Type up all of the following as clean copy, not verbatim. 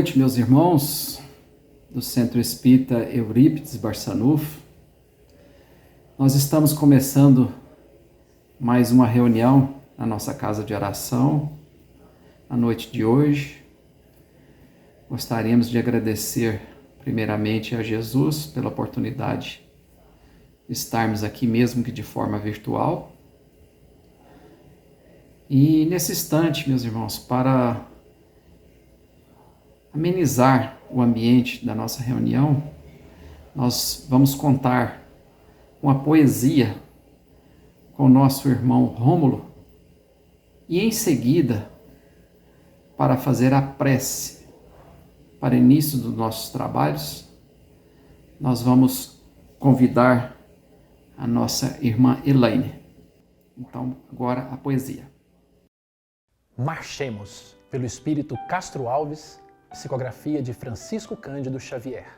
noite, meus irmãos do Centro Espírita Eurípides Barçanufo. Nós estamos começando mais uma reunião na nossa casa de oração, na noite de hoje. Gostaríamos de agradecer primeiramente a Jesus pela oportunidade de estarmos aqui, mesmo que de forma virtual. E nesse instante, meus irmãos, para amenizar o ambiente da nossa reunião, nós vamos contar com a poesia com o nosso irmão Rômulo e em seguida, para fazer a prece para o início dos nossos trabalhos, nós vamos convidar a nossa irmã Elaine. Então, agora a poesia. Marchemos pelo Espírito Castro Alves, psicografia de Francisco Cândido Xavier.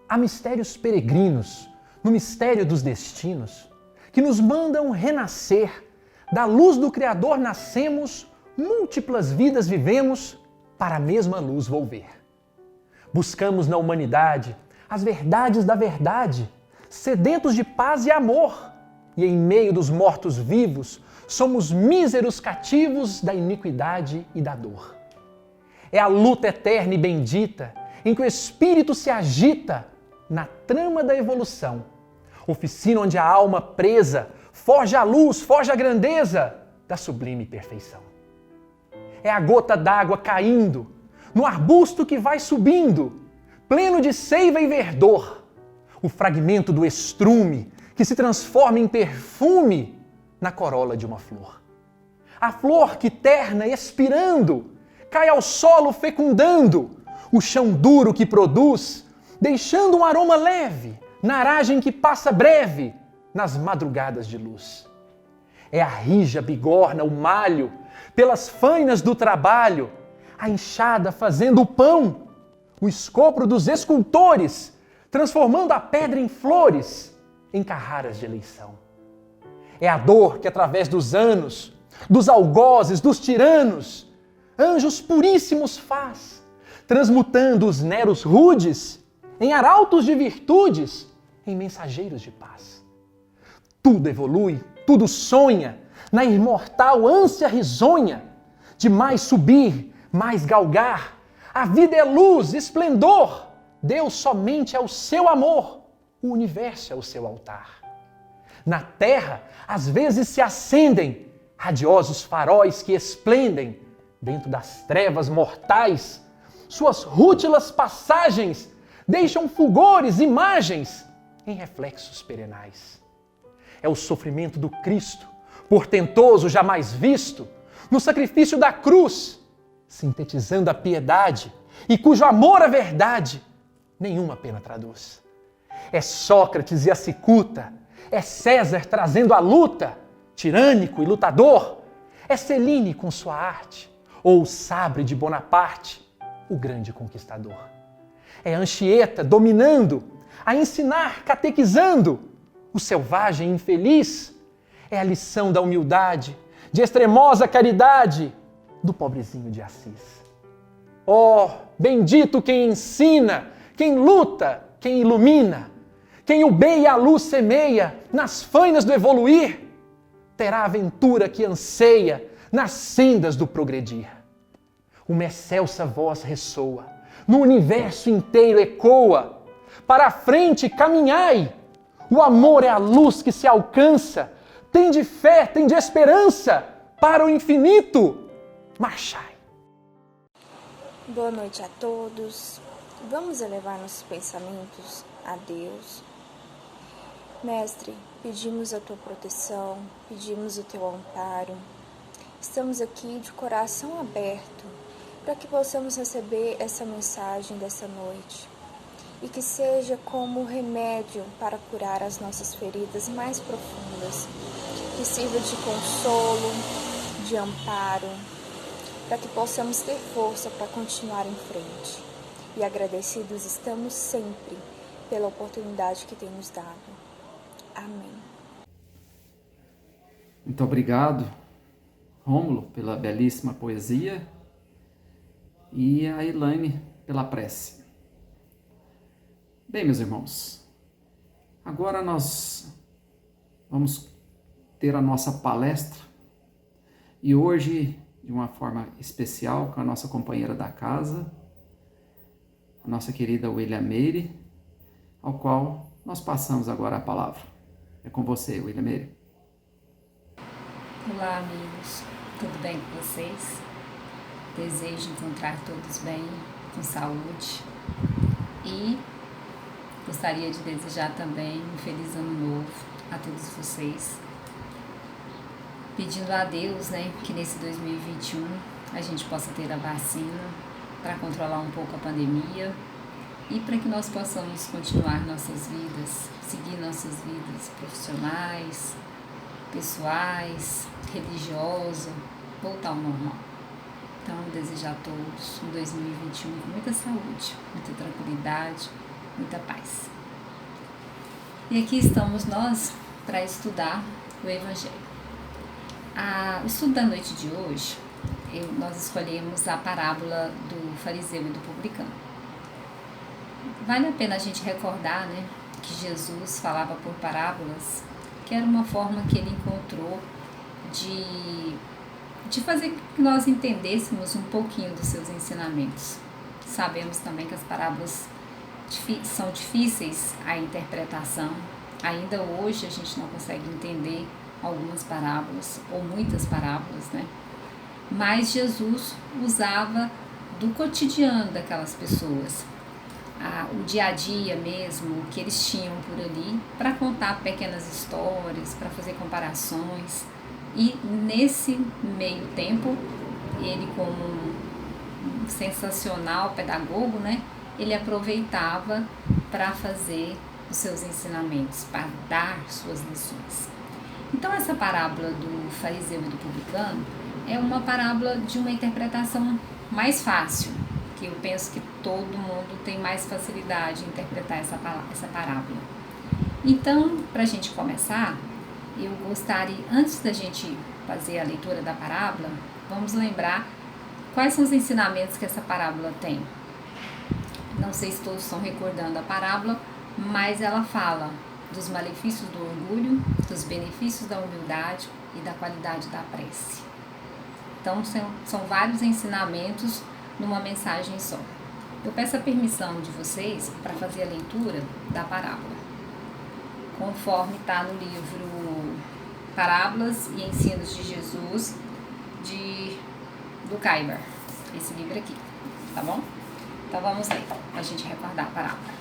Há mistérios peregrinos no mistério dos destinos que nos mandam renascer. Da luz do Criador nascemos, múltiplas vidas vivemos, para a mesma luz volver. Buscamos na humanidade as verdades da verdade, sedentos de paz e amor, e em meio dos mortos-vivos somos míseros cativos da iniquidade e da dor. É a luta eterna e bendita em que o espírito se agita na trama da evolução, oficina onde a alma presa forja a luz, forja a grandeza da sublime perfeição. É a gota d'água caindo no arbusto que vai subindo, pleno de seiva e verdor, o fragmento do estrume que se transforma em perfume na corola de uma flor. A flor que terna expirando, cai ao solo fecundando, o chão duro que produz, deixando um aroma leve, na aragem que passa breve, nas madrugadas de luz. É a rija bigorna, o malho, pelas fainas do trabalho, a enxada fazendo o pão, o escopro dos escultores, transformando a pedra em flores, em carraras de eleição. É a dor que através dos anos, dos algozes, dos tiranos, anjos puríssimos faz, transmutando os neros rudes em arautos de virtudes, em mensageiros de paz. Tudo evolui, tudo sonha, na imortal ânsia risonha, de mais subir, mais galgar. A vida é luz, esplendor, Deus somente é o seu amor, o universo é o seu altar. Na terra, às vezes se acendem radiosos faróis que esplendem, dentro das trevas mortais, suas rútilas passagens deixam fulgores, imagens, em reflexos perenais. É o sofrimento do Cristo, portentoso, jamais visto, no sacrifício da cruz, sintetizando a piedade, e cujo amor à verdade nenhuma pena traduz. É Sócrates e a cicuta, é César trazendo a luta, tirânico e lutador, é Celine com sua arte, ou o sabre de Bonaparte, o grande conquistador. É Anchieta dominando, a ensinar, catequizando, o selvagem infeliz, é a lição da humildade, de extremosa caridade, do pobrezinho de Assis. Oh, bendito quem ensina, quem luta, quem ilumina, quem o bem e a luz semeia nas fainas do evoluir, terá a aventura que anseia nas sendas do progredir. Uma excelsa voz ressoa, no universo inteiro ecoa, para a frente caminhai, o amor é a luz que se alcança, tem de fé, tem de esperança, para o infinito, marchai. Boa noite a todos. Vamos elevar nossos pensamentos a Deus. Mestre, pedimos a tua proteção, pedimos o teu amparo. Estamos aqui de coração aberto para que possamos receber essa mensagem dessa noite e que seja como remédio para curar as nossas feridas mais profundas, que sirva de consolo, de amparo, para que possamos ter força para continuar em frente. E agradecidos estamos sempre pela oportunidade que tem nos dado. Amém. Muito obrigado, Rômulo, pela belíssima poesia. E a Elaine pela prece. Bem, meus irmãos, agora nós vamos ter a nossa palestra e hoje, de uma forma especial, com a nossa companheira da casa, a nossa querida William Meire, ao qual nós passamos agora a palavra. É com você, William Meire. Olá, amigos. Tudo bem com vocês? Desejo encontrar todos bem, com saúde, e gostaria de desejar também um feliz ano novo a todos vocês, pedindo a Deus, que nesse 2021 a gente possa ter a vacina para controlar um pouco a pandemia e para que nós possamos continuar nossas vidas, seguir nossas vidas profissionais, pessoais, religiosas, voltar ao normal. Então, desejar a todos um 2021 com muita saúde, muita tranquilidade, muita paz. E aqui estamos nós para estudar o Evangelho. O estudo da noite de hoje, nós escolhemos a parábola do fariseu e do publicano. Vale a pena a gente recordar, que Jesus falava por parábolas, que era uma forma que ele encontrou de fazer que nós entendêssemos um pouquinho dos seus ensinamentos. Sabemos também que as parábolas são difíceis a interpretação. Ainda hoje a gente não consegue entender algumas parábolas, ou muitas parábolas, Mas Jesus usava do cotidiano daquelas pessoas, o dia a dia mesmo, que eles tinham por ali, para contar pequenas histórias, para fazer comparações. E nesse meio tempo, ele, como um sensacional pedagogo, ele aproveitava para fazer os seus ensinamentos, para dar suas lições. Então, essa parábola do fariseu e do publicano é uma parábola de uma interpretação mais fácil, que eu penso que todo mundo tem mais facilidade em interpretar essa parábola. Então, para a gente começar, eu gostaria, antes da gente fazer a leitura da parábola, vamos lembrar quais são os ensinamentos que essa parábola tem. Não sei se todos estão recordando a parábola, mas ela fala dos malefícios do orgulho, dos benefícios da humildade e da qualidade da prece. Então, são vários ensinamentos numa mensagem só. Eu peço a permissão de vocês para fazer a leitura da parábola, conforme está no livro Parábolas e Ensinos de Jesus, do Kuyper, esse livro aqui, tá bom? Então vamos ler, para a gente recordar a parábola.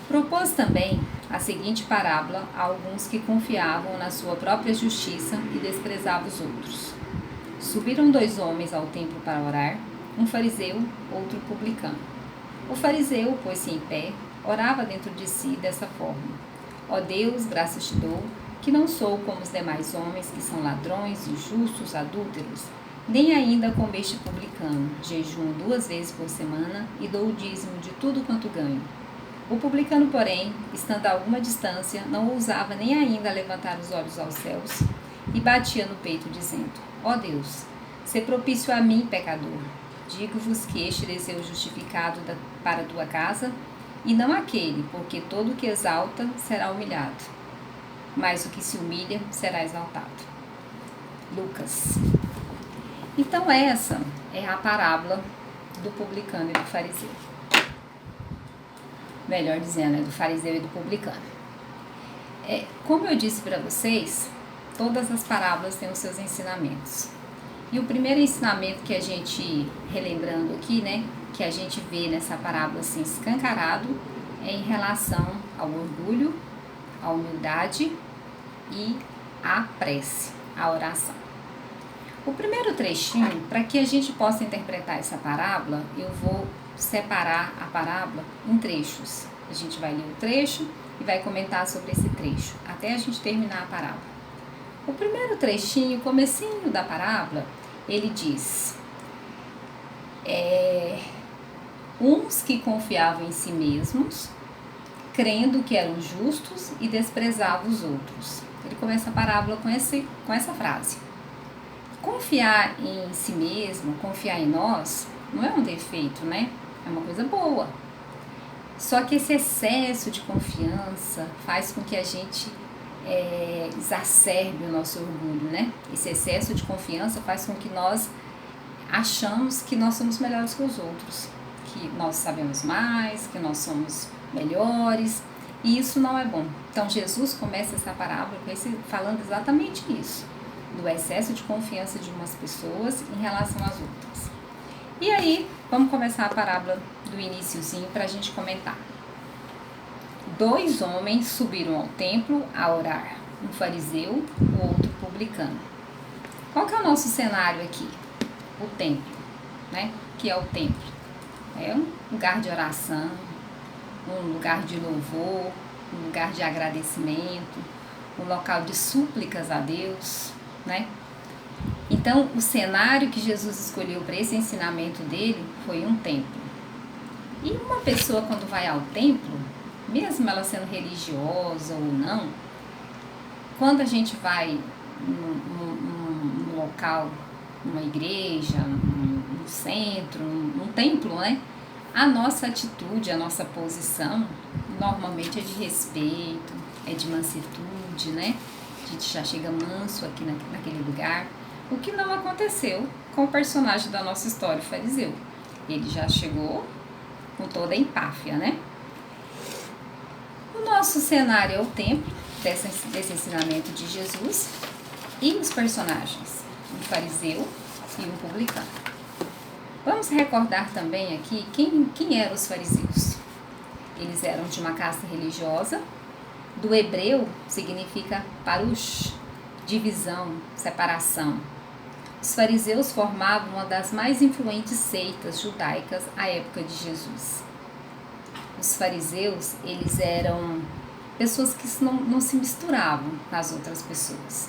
Propôs também a seguinte parábola a alguns que confiavam na sua própria justiça e desprezavam os outros. Subiram 2 homens ao templo para orar, um fariseu, outro publicano. O fariseu pôs-se em pé, orava dentro de si dessa forma: Ó Deus, graças te dou, que não sou como os demais homens, que são ladrões, injustos, adúlteros, nem ainda como este publicano. Jejuo 2 vezes por semana e dou o dízimo de tudo quanto ganho. O publicano, porém, estando a alguma distância, não ousava nem ainda levantar os olhos aos céus e batia no peito, dizendo: Ó Deus, sê propício a mim, pecador. Digo-vos que este desceu justificado para a tua casa, e não aquele, porque todo o que exalta será humilhado, mas o que se humilha será exaltado. Lucas. Então essa é a parábola do publicano e do fariseu. Melhor dizendo, é do fariseu e do publicano. Como eu disse para vocês, todas as parábolas têm os seus ensinamentos. E o primeiro ensinamento que a gente, relembrando aqui, que a gente vê nessa parábola assim escancarado, é em relação ao orgulho, à humildade e à prece, à oração. O primeiro trechinho, para que a gente possa interpretar essa parábola, eu vou separar a parábola em trechos. A gente vai ler o trecho e vai comentar sobre esse trecho, até a gente terminar a parábola. O primeiro trechinho, comecinho da parábola, ele diz: uns que confiavam em si mesmos, crendo que eram justos e desprezavam os outros. Ele começa a parábola com essa frase. Confiar em si mesmo, confiar em nós, não é um defeito, né? É uma coisa boa. Só que esse excesso de confiança faz com que a gente exacerbe o nosso orgulho, né? Esse excesso de confiança faz com que nós achamos que nós somos melhores que os outros, que nós sabemos mais, que nós somos melhores, e isso não é bom. Então Jesus começa essa parábola falando exatamente isso, do excesso de confiança de umas pessoas em relação às outras. E aí, vamos começar a parábola do iniciozinho para a gente comentar. 2 homens subiram ao templo a orar, um fariseu, o outro publicano. Qual que é o nosso cenário aqui? O templo, né? O que é o templo? É um lugar de oração, um lugar de louvor, um lugar de agradecimento, um local de súplicas a Deus, né? Então, o cenário que Jesus escolheu para esse ensinamento dele foi um templo. E uma pessoa, quando vai ao templo, mesmo ela sendo religiosa ou não, quando a gente vai num local, numa igreja, num centro, num templo, né? A nossa atitude, a nossa posição, normalmente é de respeito, é de mansitude, né? A gente já chega manso aqui naquele lugar. O que não aconteceu com o personagem da nossa história, o fariseu. Ele já chegou com toda a empáfia, né? O nosso cenário é o templo desse ensinamento de Jesus e os personagens, um fariseu e um publicano. Vamos recordar também aqui quem eram os fariseus. Eles eram de uma casta religiosa, do hebreu significa parush, divisão, separação. Os fariseus formavam uma das mais influentes seitas judaicas à época de Jesus. Os fariseus, eles eram pessoas que não se misturavam com as outras pessoas.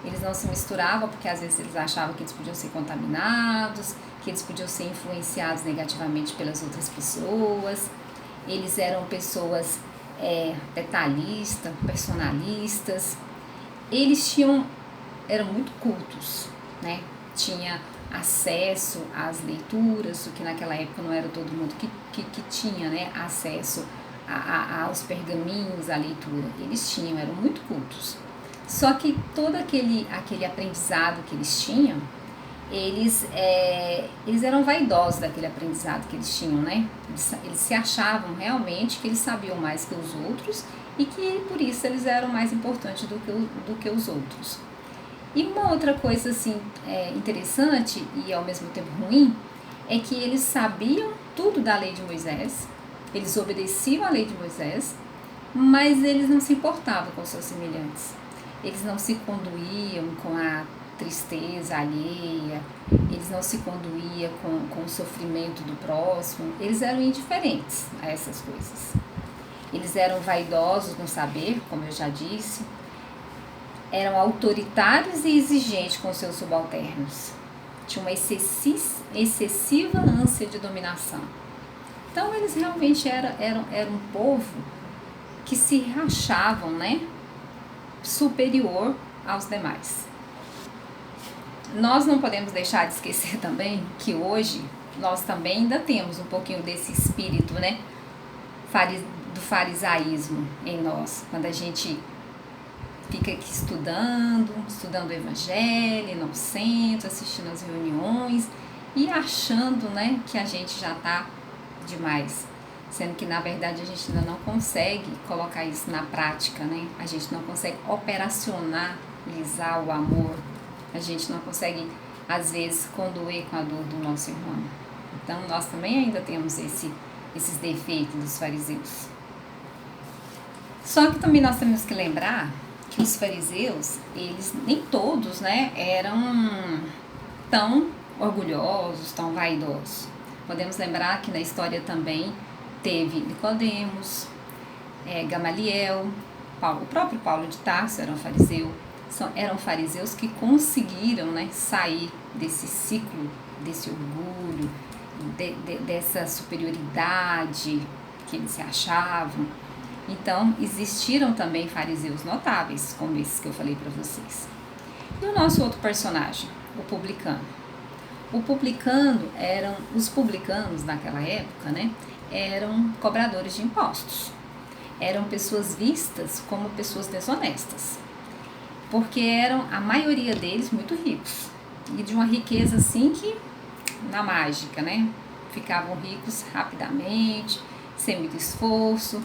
Eles não se misturavam porque às vezes eles achavam que eles podiam ser contaminados, que eles podiam ser influenciados negativamente pelas outras pessoas. Eles eram pessoas detalhistas, personalistas. Eles eram muito cultos, né? Tinha acesso às leituras, o que naquela época não era todo mundo que tinha, né, acesso aos pergaminhos, à leitura. Eles tinham, eram muito cultos. Só que todo aquele aprendizado que eles tinham, eles eram vaidosos daquele aprendizado que eles tinham, né? Eles se achavam realmente que eles sabiam mais que os outros e que por isso eles eram mais importantes do que os outros. E uma outra coisa assim interessante e ao mesmo tempo ruim é que eles sabiam tudo da lei de Moisés, eles obedeciam à lei de Moisés, mas eles não se importavam com seus semelhantes. Eles não se conduíam com a tristeza alheia, eles não se conduíam com o sofrimento do próximo, eles eram indiferentes a essas coisas. Eles eram vaidosos no saber, como eu já disse, eram autoritários e exigentes com seus subalternos, tinham uma excessiva ânsia de dominação. Então eles realmente eram um povo que se achavam, né, superior aos demais. Nós não podemos deixar de esquecer também que hoje nós também ainda temos um pouquinho desse espírito, né, do farisaísmo em nós, quando a gente fica aqui estudando o evangelho, no centro, assistindo as reuniões e achando, né, que a gente já está demais, sendo que na verdade a gente ainda não consegue colocar isso na prática, né? A gente não consegue operacionalizar o amor, a gente não consegue às vezes condoer com a dor do nosso irmão. Então nós também ainda temos esses defeitos dos fariseus. Só que também nós temos que lembrar que os fariseus, eles nem todos, né, eram tão orgulhosos, tão vaidosos. Podemos lembrar que na história também teve Nicodemos, Gamaliel, o próprio Paulo de Tarso era um fariseu. Eram fariseus que conseguiram, né, sair desse ciclo, desse orgulho, dessa superioridade que eles se achavam. Então, existiram também fariseus notáveis, como esses que eu falei para vocês. E o nosso outro personagem, o publicano. Os publicanos naquela época, né, eram cobradores de impostos. Eram pessoas vistas como pessoas desonestas, porque eram, a maioria deles, muito ricos, e de uma riqueza assim que, na mágica, né, ficavam ricos rapidamente, sem muito esforço,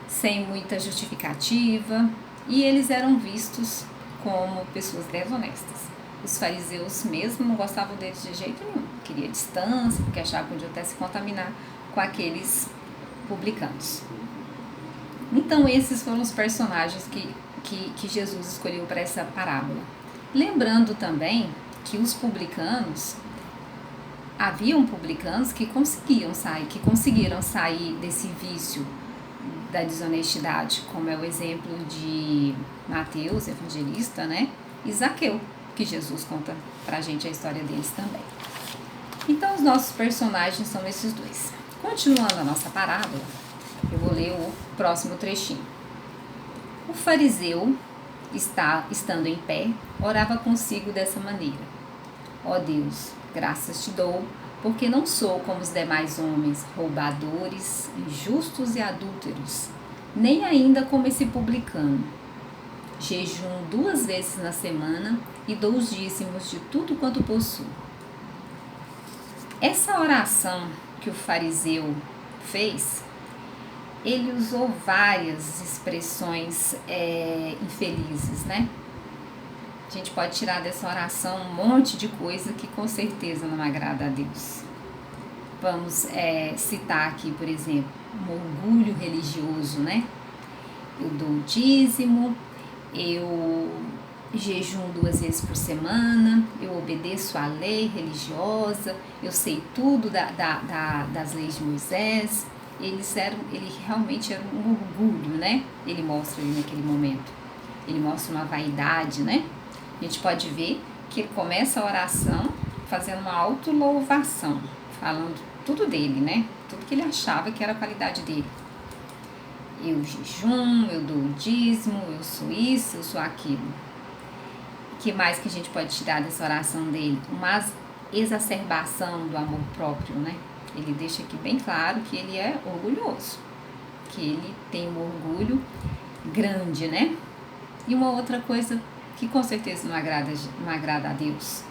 sem muita justificativa, e eles eram vistos como pessoas desonestas. Os fariseus mesmo não gostavam deles de jeito nenhum, queria distância, porque achavam que podiam até se contaminar com aqueles publicanos. Então esses foram os personagens que Jesus escolheu para essa parábola. Lembrando também que os publicanos, haviam publicanos que conseguiram sair desse vício da desonestidade, como é o exemplo de Mateus, evangelista, né? E Zaqueu, que Jesus conta pra gente a história deles também. Então os nossos personagens são esses dois. Continuando a nossa parábola, eu vou ler o próximo trechinho. O fariseu, estando em pé, orava consigo dessa maneira: ó Deus, graças te dou, porque não sou como os demais homens, roubadores, injustos e adúlteros, nem ainda como esse publicano. Jejum 2 vezes na semana e dou os dízimos de tudo quanto possuo. Essa oração que o fariseu fez, ele usou várias expressões infelizes, né? A gente pode tirar dessa oração um monte de coisa que com certeza não agrada a Deus. Vamos citar aqui, por exemplo, um orgulho religioso, né? Eu dou o dízimo, eu jejum 2 vezes por semana, eu obedeço à lei religiosa, eu sei tudo das leis de Moisés. Ele realmente era um orgulho, né? Ele mostra ali naquele momento. Ele mostra uma vaidade, né? A gente pode ver que ele começa a oração fazendo uma autolouvação, falando tudo dele, né? Tudo que ele achava que era a qualidade dele. Eu jejum, eu dou o dízimo, eu sou isso, eu sou aquilo. O que mais que a gente pode tirar dessa oração dele? Uma exacerbação do amor próprio, né? Ele deixa aqui bem claro que ele é orgulhoso, que ele tem um orgulho grande, né? E uma outra coisa que com certeza não agrada a Deus: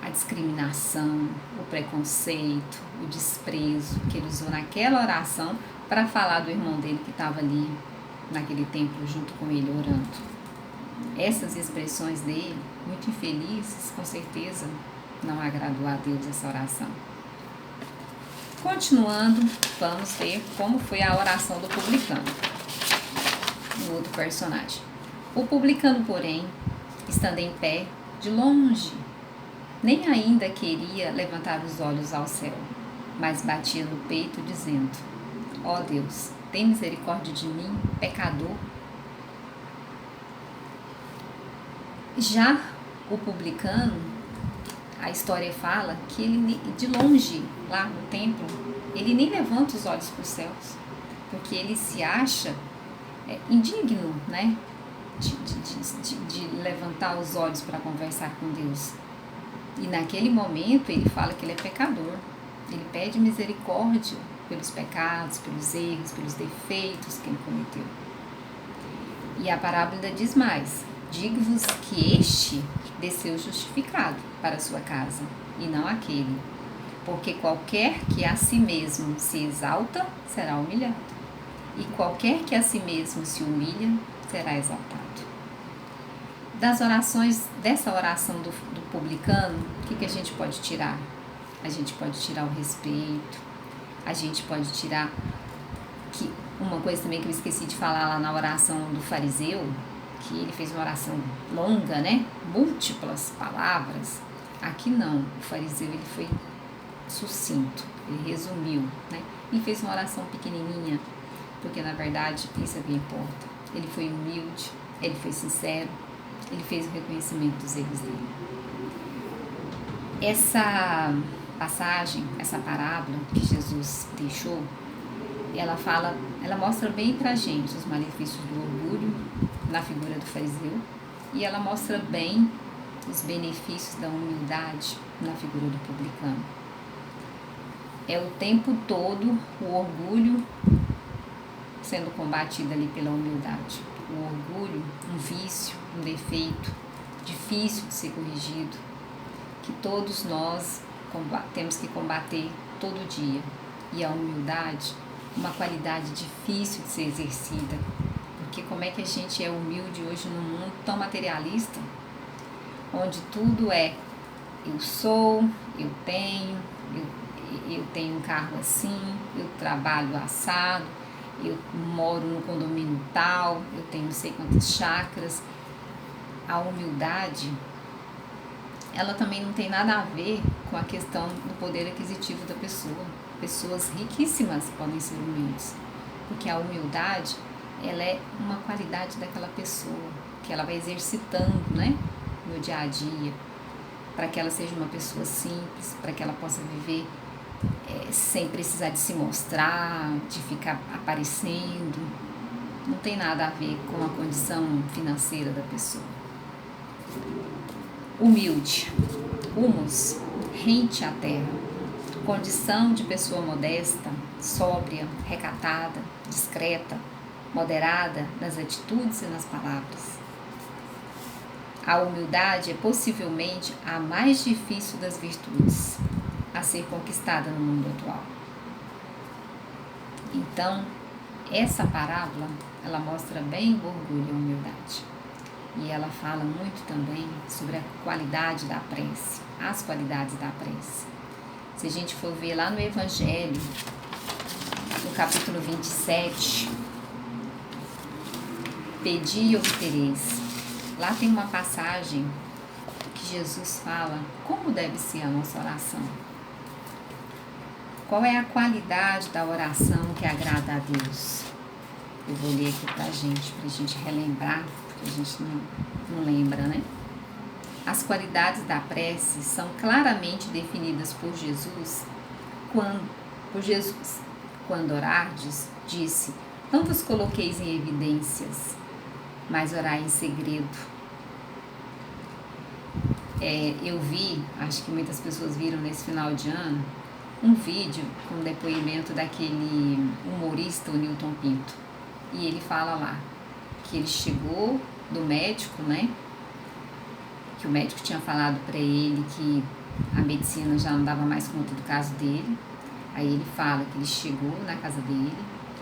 a discriminação, o preconceito, o desprezo que ele usou naquela oração para falar do irmão dele que estava ali naquele templo junto com ele orando. Essas expressões dele, muito infelizes, com certeza não agradou a Deus essa oração. Continuando, vamos ver como foi a oração do publicano, o outro personagem. O publicano, porém, estando em pé, de longe, nem ainda queria levantar os olhos ao céu, mas batia no peito, dizendo: ó Deus, tem misericórdia de mim, pecador. Já o publicano, a história fala que ele, de longe, lá no templo, ele nem levanta os olhos para os céus, porque ele se acha indigno, né, de levantar os olhos para conversar com Deus. E naquele momento ele fala que ele é pecador, ele pede misericórdia pelos pecados, pelos erros, pelos defeitos que ele cometeu. E a parábola ainda diz mais: digo-vos que este desceu justificado para a sua casa, e não aquele. Porque qualquer que a si mesmo se exalta, será humilhado. E qualquer que a si mesmo se humilha, será exaltado. Dessa oração do publicano, o que a gente pode tirar? A gente pode tirar o respeito, a gente pode tirar que uma coisa também que eu esqueci de falar lá na oração do fariseu, que ele fez uma oração longa, né? Múltiplas palavras. Aqui não, o fariseu ele foi sucinto, ele resumiu, né? E fez uma oração pequenininha, porque na verdade isso é o que importa. Ele foi humilde, ele foi sincero, ele fez o reconhecimento dos erros dele. Essa passagem, essa parábola que Jesus deixou, ela mostra bem pra gente os malefícios do orgulho na figura do fariseu, e ela mostra bem os benefícios da humildade na figura do publicano. É o tempo todo o orgulho sendo combatido ali pela humildade. O orgulho, um vício, um defeito, difícil de ser corrigido, que todos nós temos que combater todo dia. E a humildade, uma qualidade difícil de ser exercida, porque como é que a gente é humilde hoje num mundo tão materialista, onde tudo é eu sou, eu tenho um carro assim, eu trabalho assado, eu moro no condomínio tal, eu tenho não sei quantas chácaras. A humildade, ela também não tem nada a ver com a questão do poder aquisitivo da pessoa. Pessoas riquíssimas podem ser humildes, porque a humildade, ela é uma qualidade daquela pessoa, que ela vai exercitando, né, no dia a dia, para que ela seja uma pessoa simples, para que ela possa viver sem precisar de se mostrar, de ficar aparecendo. Não tem nada a ver com a condição financeira da pessoa. Humilde, humus, rente à terra, condição de pessoa modesta, sóbria, recatada, discreta, moderada nas atitudes e nas palavras. A humildade é possivelmente a mais difícil das virtudes a ser conquistada no mundo atual. Então, essa parábola, ela mostra bem o orgulho e a humildade. E ela fala muito também sobre a qualidade da prece, as qualidades da prece. Se a gente for ver lá no Evangelho, no capítulo 27, pedi e obtereis. Lá tem uma passagem que Jesus fala como deve ser a nossa oração. Qual é a qualidade da oração que agrada a Deus? Eu vou ler aqui pra gente relembrar, porque a gente não lembra, né? As qualidades da prece são claramente definidas por Jesus quando orardes, disse: não vos coloqueis em evidências, mas orai em segredo. Eu vi, acho que muitas pessoas viram nesse final de ano, um vídeo com o depoimento daquele humorista, o Newton Pinto. E ele fala lá que ele chegou do médico, né? Que o médico tinha falado para ele que a medicina já não dava mais conta do caso dele. Aí ele fala que ele chegou na casa dele,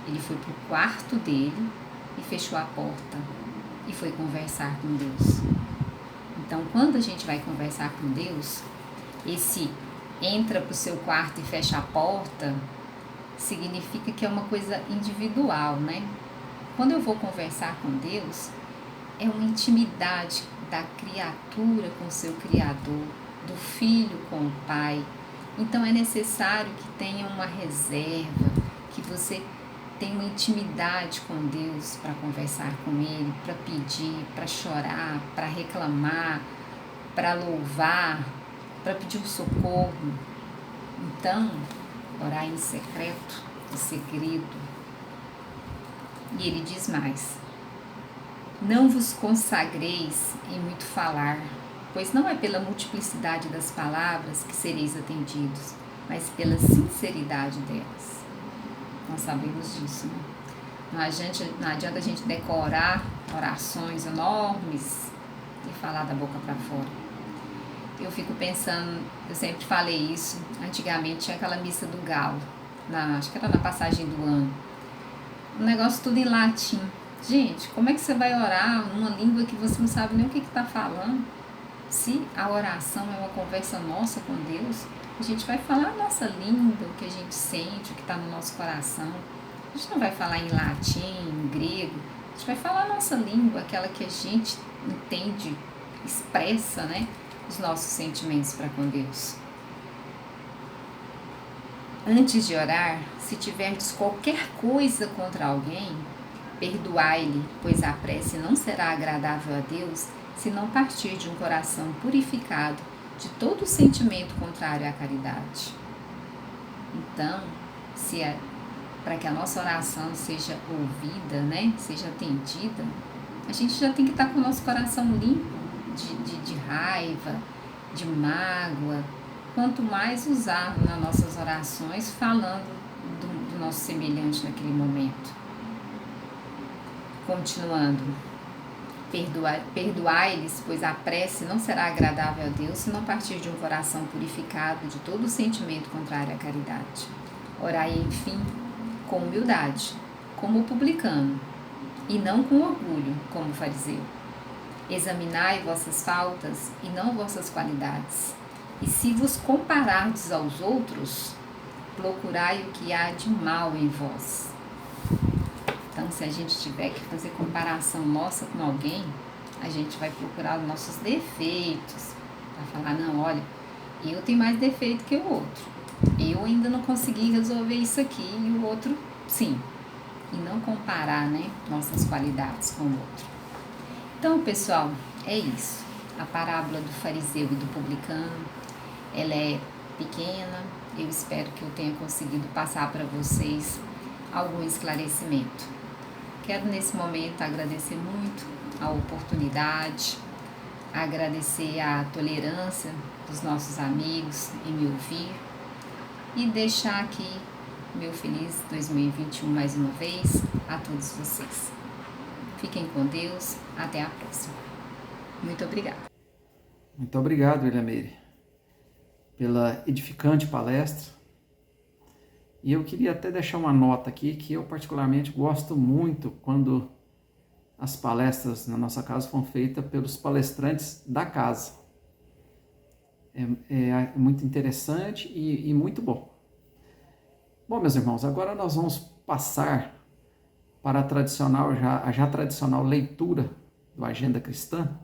ele foi pro quarto dele e fechou a porta e foi conversar com Deus. Então, quando a gente vai conversar com Deus, esse entra pro seu quarto e fecha a porta significa que é uma coisa individual, né? Quando eu vou conversar com Deus, é uma intimidade da criatura com o seu Criador, do filho com o Pai. Então é necessário que tenha uma reserva, que você tenha uma intimidade com Deus para conversar com Ele, para pedir, para chorar, para reclamar, para louvar, para pedir um socorro. Então, orar em secreto, em segredo. E ele diz mais: não vos consagreis em muito falar, pois não é pela multiplicidade das palavras que sereis atendidos, mas pela sinceridade delas. Nós sabemos disso, né? Não adianta a gente decorar orações enormes e falar da boca para fora. Eu fico pensando, eu sempre falei isso, antigamente tinha aquela missa do galo, acho que era na passagem do ano, um negócio tudo em latim. Gente, como é que você vai orar numa língua que você não sabe nem o que está falando? Se a oração é uma conversa nossa com Deus, a gente vai falar a nossa língua, o que a gente sente, o que está no nosso coração. A gente não vai falar em latim, em grego, a gente vai falar a nossa língua, aquela que a gente entende, expressa, né, os nossos sentimentos para com Deus. Antes de orar, se tiverdes qualquer coisa contra alguém, perdoai-lhe, pois a prece não será agradável a Deus se não partir de um coração purificado de todo sentimento contrário à caridade. Então, para que a nossa oração seja ouvida, né, seja atendida, a gente já tem que estar com o nosso coração limpo, de raiva, de mágoa, quanto mais usarmos nas nossas orações falando do nosso semelhante naquele momento. Continuando, perdoai-lhes, pois a prece não será agradável a Deus se não partir de um coração purificado de todo sentimento contrário à caridade. Orai, enfim, com humildade, como o publicano, e não com orgulho, como o fariseu. Examinai vossas faltas e não vossas qualidades. E se vos comparardes aos outros, procurai o que há de mal em vós. Então, se a gente tiver que fazer comparação nossa com alguém, a gente vai procurar os nossos defeitos, para falar, não, olha, eu tenho mais defeito que o outro. Eu ainda não consegui resolver isso aqui e o outro, sim. E não comparar, né, nossas qualidades com o outro. Então, pessoal, é isso. A parábola do fariseu e do publicano, ela é pequena. Eu espero que eu tenha conseguido passar para vocês algum esclarecimento. Quero, nesse momento, agradecer muito a oportunidade, agradecer a tolerância dos nossos amigos em me ouvir e deixar aqui meu feliz 2021 mais uma vez a todos vocês. Fiquem com Deus, até a próxima. Muito obrigada. Muito obrigado, Williameire, pela edificante palestra. E eu queria até deixar uma nota aqui, que eu particularmente gosto muito quando as palestras na nossa casa são feitas pelos palestrantes da casa. É muito interessante e muito bom. Bom, meus irmãos, agora nós vamos passar para a já tradicional leitura do Agenda Cristã.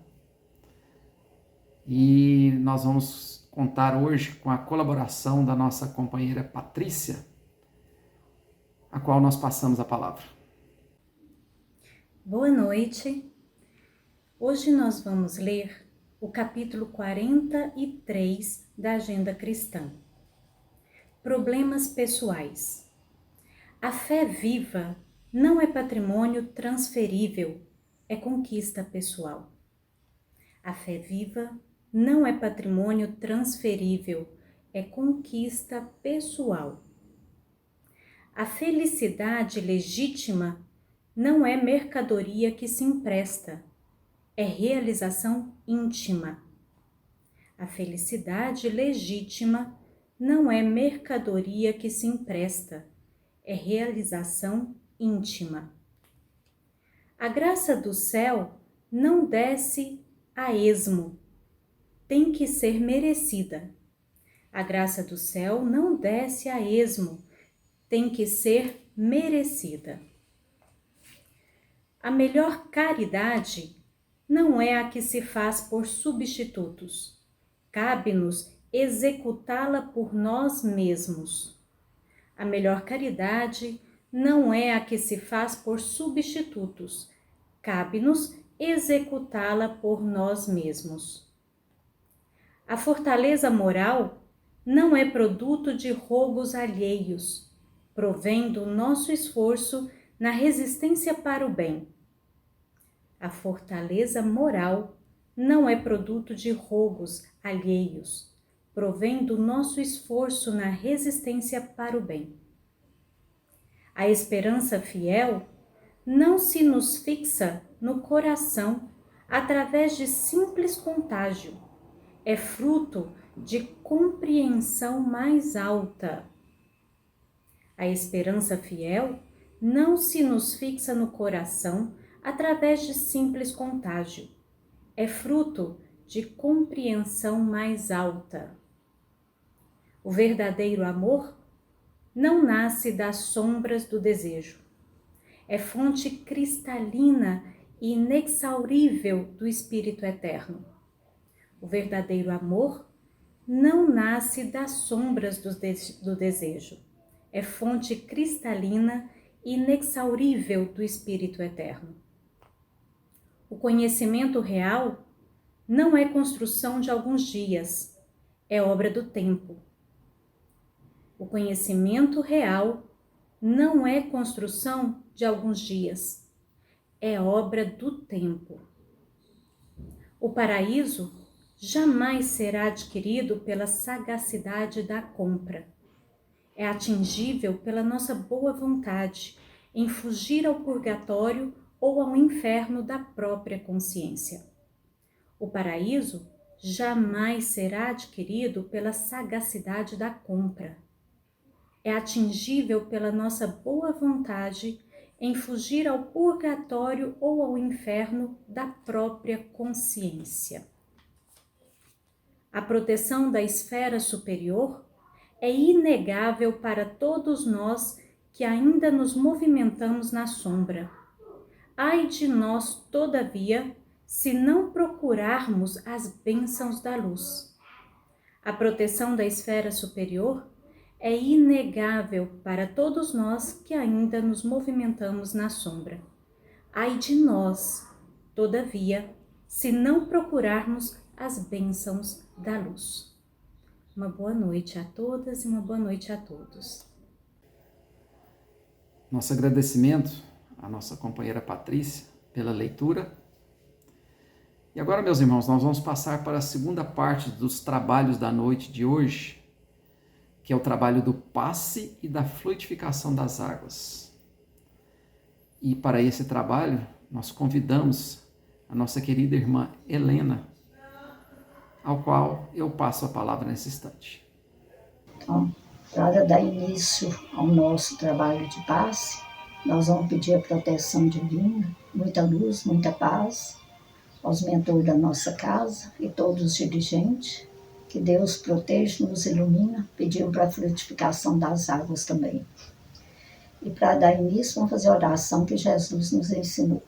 E nós vamos contar hoje com a colaboração da nossa companheira Patrícia, a qual nós passamos a palavra. Boa noite. Hoje nós vamos ler o capítulo 43 da Agenda Cristã. Problemas pessoais. A fé viva não é patrimônio transferível, é conquista pessoal. A fé viva não é patrimônio transferível, é conquista pessoal. A felicidade legítima não é mercadoria que se empresta, é realização íntima. A felicidade legítima não é mercadoria que se empresta, é realização íntima. A graça do céu não desce a esmo, tem que ser merecida. A graça do céu não desce a esmo, tem que ser merecida. A melhor caridade não é a que se faz por substitutos. Cabe-nos executá-la por nós mesmos. A melhor caridade não é a que se faz por substitutos. Cabe-nos executá-la por nós mesmos. A fortaleza moral não é produto de rogos alheios, provém do nosso esforço na resistência para o bem. A fortaleza moral não é produto de rogos alheios, provém do nosso esforço na resistência para o bem. A esperança fiel não se nos fixa no coração através de simples contágio, é fruto de compreensão mais alta. A esperança fiel não se nos fixa no coração através de simples contágio, é fruto de compreensão mais alta. O verdadeiro amor não nasce das sombras do desejo. É fonte cristalina e inexaurível do Espírito Eterno. O verdadeiro amor não nasce das sombras do desejo. É fonte cristalina e inexaurível do Espírito Eterno. O conhecimento real não é construção de alguns dias, é obra do tempo. O conhecimento real não é construção de alguns dias, é obra do tempo. O paraíso jamais será adquirido pela sagacidade da compra. É atingível pela nossa boa vontade em fugir ao purgatório ou ao inferno da própria consciência. O paraíso jamais será adquirido pela sagacidade da compra. É atingível pela nossa boa vontade em fugir ao purgatório ou ao inferno da própria consciência. A proteção da esfera superior é inegável para todos nós que ainda nos movimentamos na sombra. Ai de nós, todavia, se não procurarmos as bênçãos da luz. A proteção da esfera superior é inegável para todos nós que ainda nos movimentamos na sombra. Ai de nós, todavia, se não procurarmos as bênçãos da luz. Uma boa noite a todas e uma boa noite a todos. Nosso agradecimento à nossa companheira Patrícia pela leitura. E agora, meus irmãos, nós vamos passar para a segunda parte dos trabalhos da noite de hoje, que é o trabalho do passe e da fluidificação das águas. E para esse trabalho, nós convidamos a nossa querida irmã Helena, ao qual eu passo a palavra nesse instante. Então, para dar início ao nosso trabalho de passe, nós vamos pedir a proteção divina, muita luz, muita paz, aos mentores da nossa casa e todos os dirigentes. Que Deus proteja e nos ilumina. Pedimos para a frutificação das águas também. E para dar início, vamos fazer a oração que Jesus nos ensinou.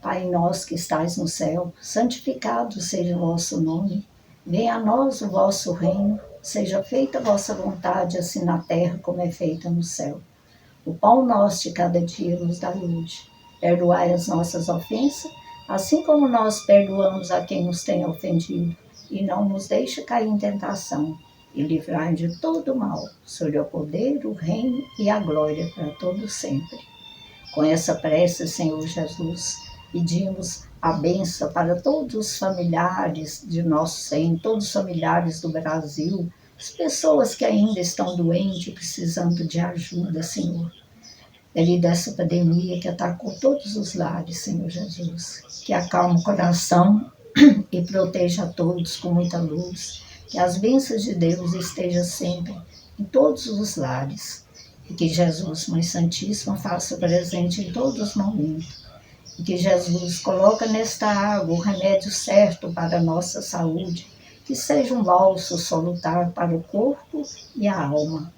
Pai nosso que estais no céu, santificado seja o vosso nome. Venha a nós o vosso reino. Seja feita a vossa vontade, assim na terra como é feita no céu. O pão nosso de cada dia nos dai hoje. Perdoai as nossas ofensas, assim como nós perdoamos a quem nos tem ofendido. E não nos deixe cair em tentação, e livrai de todo mal. Senhor é o poder, o reino e a glória para todos sempre. Com essa prece, Senhor Jesus, pedimos a bênção para todos os familiares de nosso Senhor, todos os familiares do Brasil, as pessoas que ainda estão doentes, precisando de ajuda, Senhor. Devido a essa pandemia que atacou todos os lares, Senhor Jesus, que acalma o coração e proteja a todos com muita luz, que as bênçãos de Deus estejam sempre em todos os lares, e que Jesus, Mãe Santíssima, faça presente em todos os momentos, e que Jesus coloque nesta água o remédio certo para a nossa saúde, que seja um bálsamo salutar para o corpo e a alma,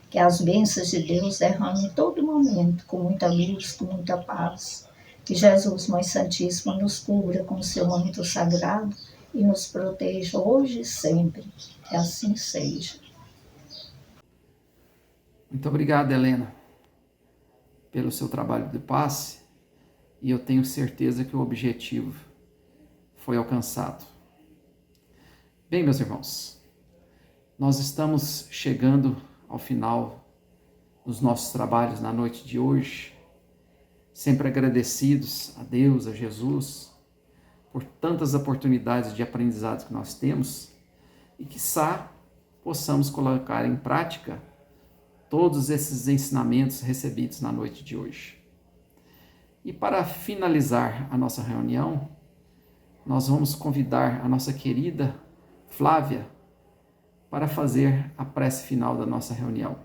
que as bênçãos de Deus derramem em todo momento, com muita luz, com muita paz. Que Jesus, Mãe Santíssima, nos cubra com o seu manto sagrado e nos proteja hoje e sempre. Que assim seja. Muito obrigado, Helena, pelo seu trabalho de passe, e eu tenho certeza que o objetivo foi alcançado. Bem, meus irmãos, nós estamos chegando ao final dos nossos trabalhos na noite de hoje, sempre agradecidos a Deus, a Jesus, por tantas oportunidades de aprendizado que nós temos e quiçá possamos colocar em prática todos esses ensinamentos recebidos na noite de hoje. E para finalizar a nossa reunião, nós vamos convidar a nossa querida Flávia para fazer a prece final da nossa reunião.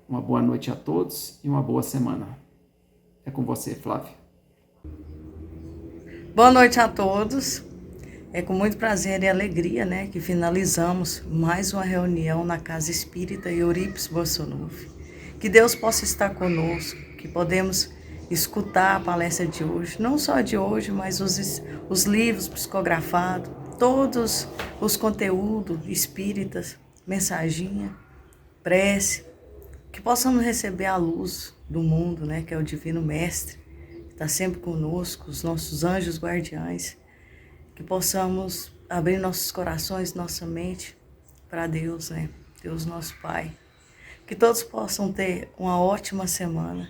Uma boa noite a todos e uma boa semana. É com você, Flávia. Boa noite a todos. É com muito prazer e alegria, que finalizamos mais uma reunião na Casa Espírita Eurípides Borsonuf. Que Deus possa estar conosco, que podemos escutar a palestra de hoje, não só de hoje, mas os livros psicografados, todos os conteúdos espíritas, mensaginha, prece, que possamos receber a luz do mundo, que é o Divino Mestre, que está sempre conosco, os nossos anjos guardiães, que possamos abrir nossos corações, nossa mente para Deus, Deus nosso Pai. Que todos possam ter uma ótima semana,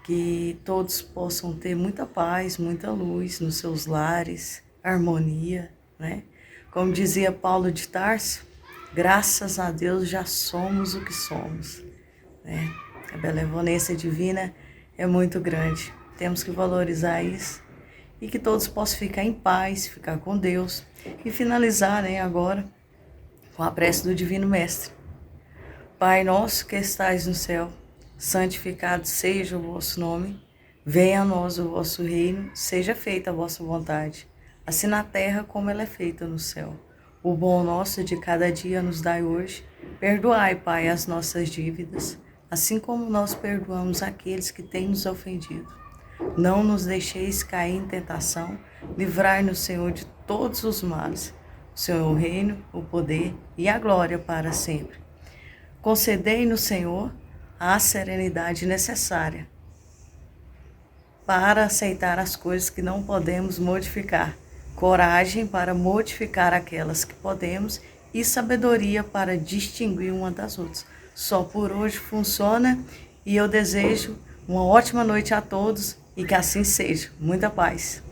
que todos possam ter muita paz, muita luz nos seus lares, harmonia, né? Como dizia Paulo de Tarso, graças a Deus já somos o que somos, né? A benevolência divina é muito grande. Temos que valorizar isso e que todos possam ficar em paz, ficar com Deus. E finalizar, né, agora com a prece do Divino Mestre. Pai nosso que estais no céu, santificado seja o vosso nome. Venha a nós o vosso reino, seja feita a vossa vontade, assim na terra como ela é feita no céu. O bom nosso de cada dia nos dai hoje. Perdoai, Pai, as nossas dívidas, assim como nós perdoamos aqueles que têm nos ofendido. Não nos deixeis cair em tentação, livrai-nos, Senhor, de todos os males. O Senhor é o reino, o poder e a glória para sempre. Concedei-nos, Senhor, a serenidade necessária para aceitar as coisas que não podemos modificar, coragem para modificar aquelas que podemos e sabedoria para distinguir uma das outras. Só por hoje funciona e eu desejo uma ótima noite a todos e que assim seja. Muita paz.